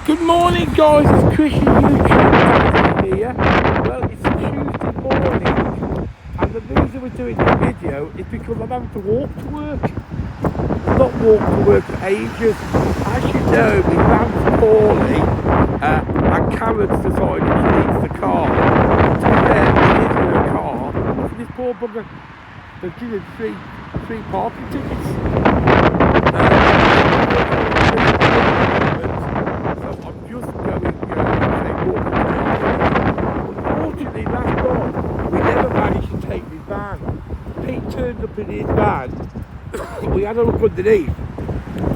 Good morning, guys. It's Chris and YouTube here. Well, it's Tuesday morning, and the reason we're doing this video is because I'm having to walk to work. I've not walked to work for ages. As you know, my van's poorly, and Karen's decided she needs the car. To be fair, it is her car. So this poor bugger, they've given free parking tickets. Unfortunately, last night we never managed to take his van. Pete turned up in his van. We had a look underneath,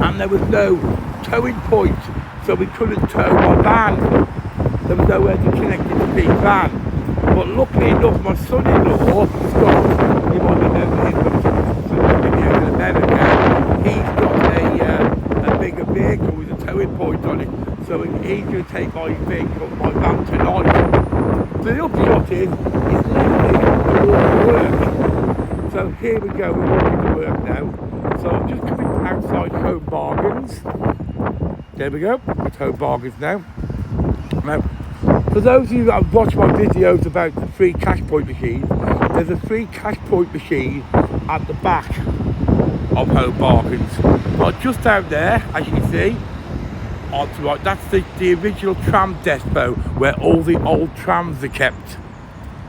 and there was no towing point, so we couldn't tow my van. There was nowhere to connect it to Pete's van. But luckily enough, my son-in-law, Scott, you might remember him from videos in America, he's got a bigger vehicle with a towing point on it. So he's going to take my vehicle, my van tonight. The upshot is literally to walk to work. So here we go, we're walking to work now. So I'm just coming outside Home Bargains. There we go, it's Home Bargains now. Now, for those of you that have watched my videos about the free cash point machine, there's a free cash point machine at the back of Home Bargains. But just down there, as you can see, right, that's the original tram depot where all the old trams are kept.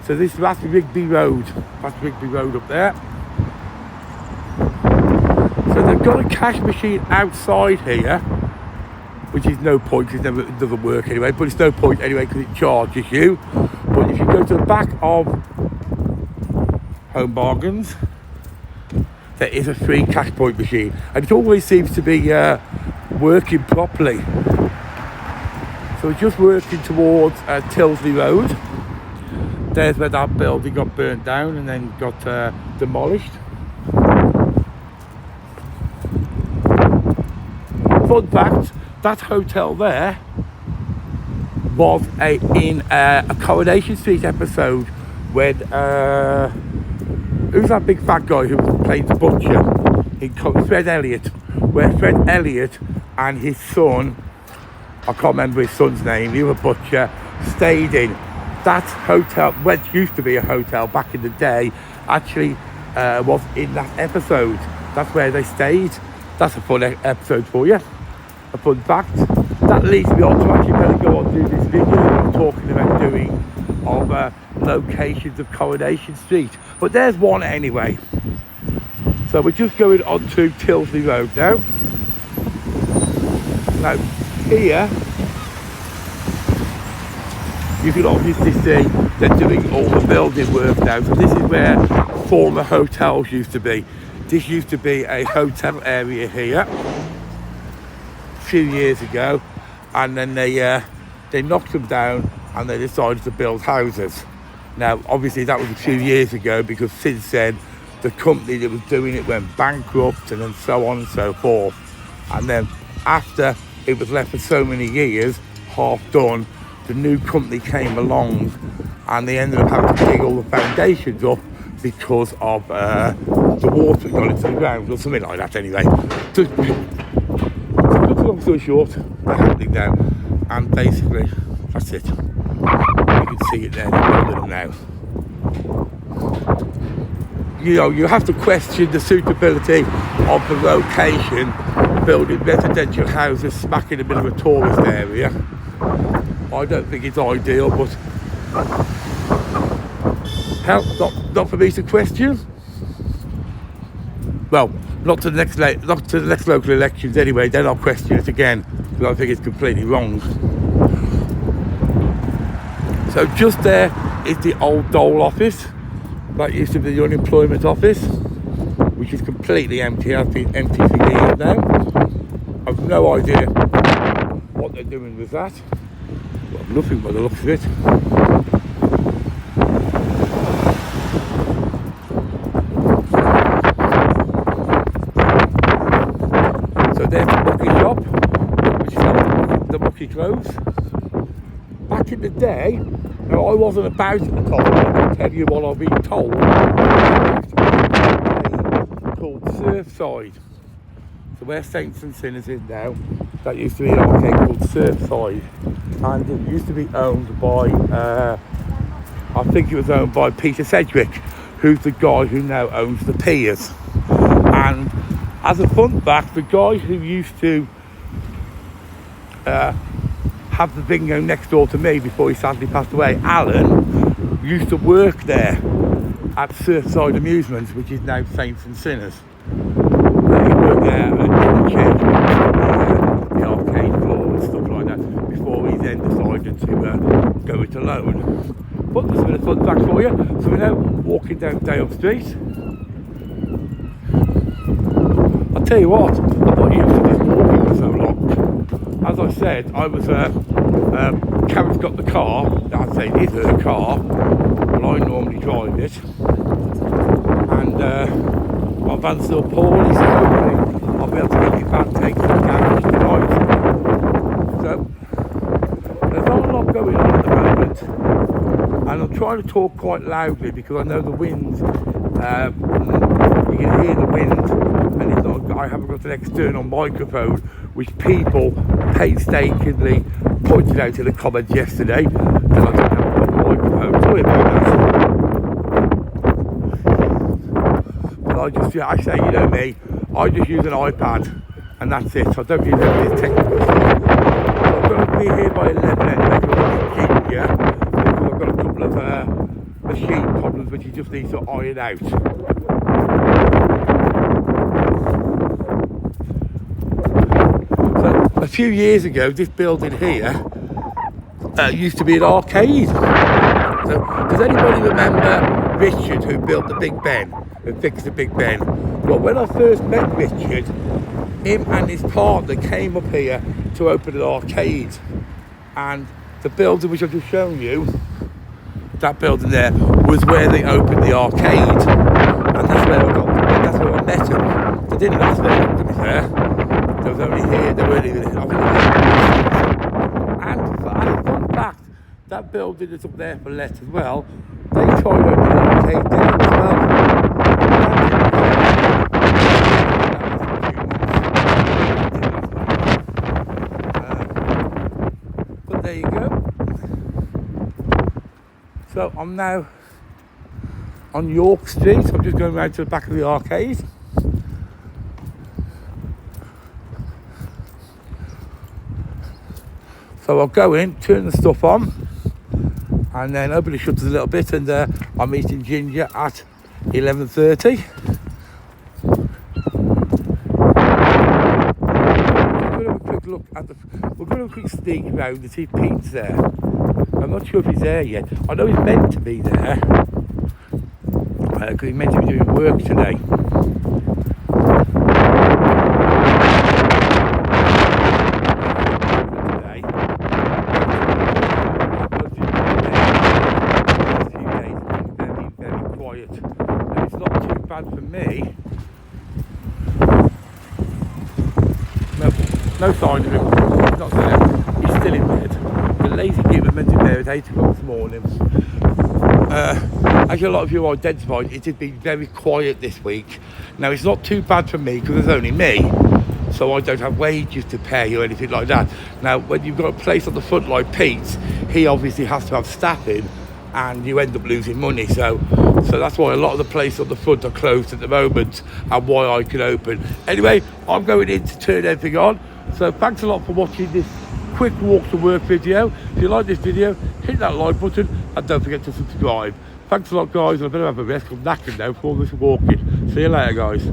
So that's Rigby Road. That's Rigby Road up there. So they've got a cash machine outside here, which is no point because it doesn't work anyway, but it's no point anyway because it charges you. But if you go to the back of Home Bargains, there is a free cash point machine, and it always seems to be working properly. So we're just working towards Tilsley Road. There's where that building got burnt down and then got demolished. Fun fact, that hotel there was in a Coronation Street episode when who's that big fat guy who played the butcher? Fred Elliott, where Fred Elliott and his son, I can't remember his son's name, he was a butcher, stayed in. That hotel, which used to be a hotel back in the day, actually was in that episode. That's where they stayed. That's a fun episode for you. A fun fact. That leads me on to actually better go on and do this video I'm talking about doing of locations of Coronation Street. But there's one anyway. So we're just going on to Tilsley Road now. Now here, you can obviously see they're doing all the building work now. So this is where former hotels used to be. This used to be a hotel area here a few years ago, and then they knocked them down and they decided to build houses. Now obviously that was a few years ago, because since then the company that was doing it went bankrupt, and then so on and so forth. And then after it was left for so many years half done, the new company came along and they ended up having to dig all the foundations up because of the water got into the ground or something like that anyway. So, long story short, they're happening now, and basically that's it. You can see it there, they're building now. You know, you have to question the suitability of the location, building residential houses smack in the middle of a tourist area. I don't think it's ideal, but hell, not for me to question. Well, not to the next local elections anyway. Then I'll question it again, because I think it's completely wrong. So just there is the old Dole office. That used to be the unemployment office, which is completely empty. Has been empty for years now. I've no idea what they're doing with that. Well, nothing by the looks of it. So there's the Mucky shop, which sells the Mucky clothes. Back in the day, now I wasn't about at the time, I can tell you what I've been told. Called Surfside. So where Saints and Sinners is now, that used to be an arcade called Surfside, and it used to be owned by, I think it was owned by Peter Sedgwick, who's the guy who now owns the Piers. And as a fun fact, the guy who used to have the bingo next door to me before he sadly passed away, Alan, used to work there at Surfside Amusements, which is now Saints and Sinners. He worked there and changed the arcade floor and stuff like that before he then decided to go it alone. But there's a bit of fun fact for you. So we're now walking down Dale Street. I'll tell you what, I'm not used to this walking for so long. As I said, I was, Karen's got the car, I'd say it is her car, but I normally drive it. And my van's still poorly, so hopefully I'll be able to get it back, take some garage tonight. So, there's not a lot going on at the moment. And I'm trying to talk quite loudly because I know the wind, you can hear the wind, and it's not, I haven't got an external microphone, which people painstakingly pointed out in the comments yesterday, that I don't have a proper microphone. Sorry about that. But I say, you know me, I just use an iPad, and that's it. I don't use any of this technical stuff. I'm going to be here by 11 anyway, because I've got a couple of machine problems which you just need to iron out. So a few years ago, this building here used to be an arcade. So does anybody remember Richard, who built the Big Ben, who fixed the Big Ben? Well, when I first met Richard, him and his partner came up here to open an arcade, and the building which I've just shown you, that building there, was where they opened the arcade, and that's where I met him. They didn't last very long, to be fair. They was only here, they weren't even here. And as a fun fact, that building is up there for let as well. They tried opening an arcade there as well. But there you go. So I'm now on York Street. I'm just going round to the back of the arcade. So I'll go in, turn the stuff on, and then open the shutters a little bit, and I'm meeting Ginger at 11:30. We're going to have a quick sneak around to see if Pete's there. I'm not sure if he's there yet. I know he's meant to be there, because he's meant to be doing work today. Very quiet, and it's not too bad for me. No sign of him. He's not there. He's still in bed. The lazy gig was meant to be there at 8 o'clock this morning. As a lot of you identified, it has been very quiet this week. Now, it's not too bad for me because there's only me, so I don't have wages to pay or anything like that. Now, when you've got a place on the front like Pete's, he obviously has to have staff in, and you end up losing money. So that's why a lot of the places on the front are closed at the moment, and why I can open. Anyway, I'm going in to turn everything on. So thanks a lot for watching this quick walk to work video. If you like this video, hit that like button, and don't forget to subscribe. Thanks a lot, guys. I better have a rest. I'm knackered now for all this walking. See you later, guys.